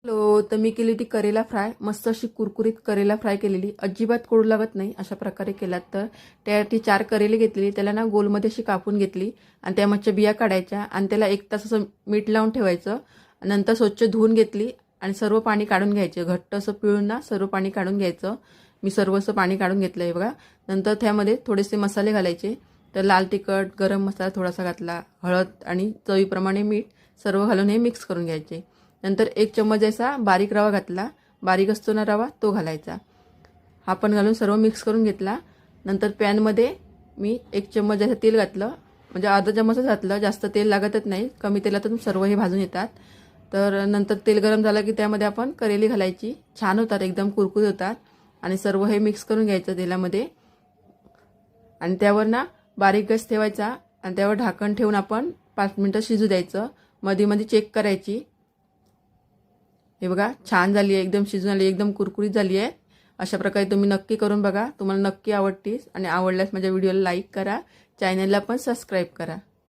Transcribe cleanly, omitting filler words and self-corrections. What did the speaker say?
Hello, तर मी केली होती करेला फ्राय. मस्त अशी कुरकुरीत करेला फ्राय केलेली, अजिबात कडू लागत नाही. अशा प्रकारे केलात तर त्यासाठी 4 करेले घेतलेली, त्याला ना गोलमध्ये अशी कापून घेतली आणि त्यामधच्या बिया काढायच्या आणि त्याला 1 तास असं मीठ लावून ठेवायचं. नंतर स्वच्छ धुवून घेतली आणि सर्व पाणी काढून घ्यायचे. घट्ट असं पिळून ना सर्व पाणी काढून घ्यायचं. मी सर्व असं पाणी काढून घेतलं आहे बघा. नंतर त्यामध्ये थोडेसे मसाले घालायचे. तर लाल तिखट, गरम मसाला थोडासा घातला, हळद आणि चवीप्रमाणे मीठ सर्व घालून हे मिक्स करून घ्यायचे. नंतर 1 चम्मच असा बारीक रवा घातला. बारीक असतो ना रवा, तो घालायचा. हा पण घालून सर्व मिक्स करून घेतला. नंतर पॅनमध्ये मी 1 चम्मच असं तेल घातलं, म्हणजे अर्धा चम्मचच घातलं, जास्त तेल लागतच नाही. कमी तेलातून सर्व हे भाजून येतात. तर नंतर तेल गरम झालं की त्यामध्ये आपण करेली घालायची. छान होतात, एकदम कुरकुरीत होतात. आणि सर्व हे मिक्स करून घ्यायचं तेलामध्ये आणि त्यावर ना बारीक गॅस ठेवायचा आणि त्यावर ढाकण ठेवून आपण 5 मिनिटं शिजू द्यायचं. मध्ये मध्ये चेक करायची. हे बघा, छान झाली आहे, एकदम शिजून आली, एकदम कुरकुरीत झाली आहे. अशा प्रकारे तुम्ही नक्की करून बघा. तुम्हाला नक्की आवडतील आणि आवडल्यास माझ्या व्हिडिओला लाईक करा, चॅनलला पण सबस्क्राईब करा.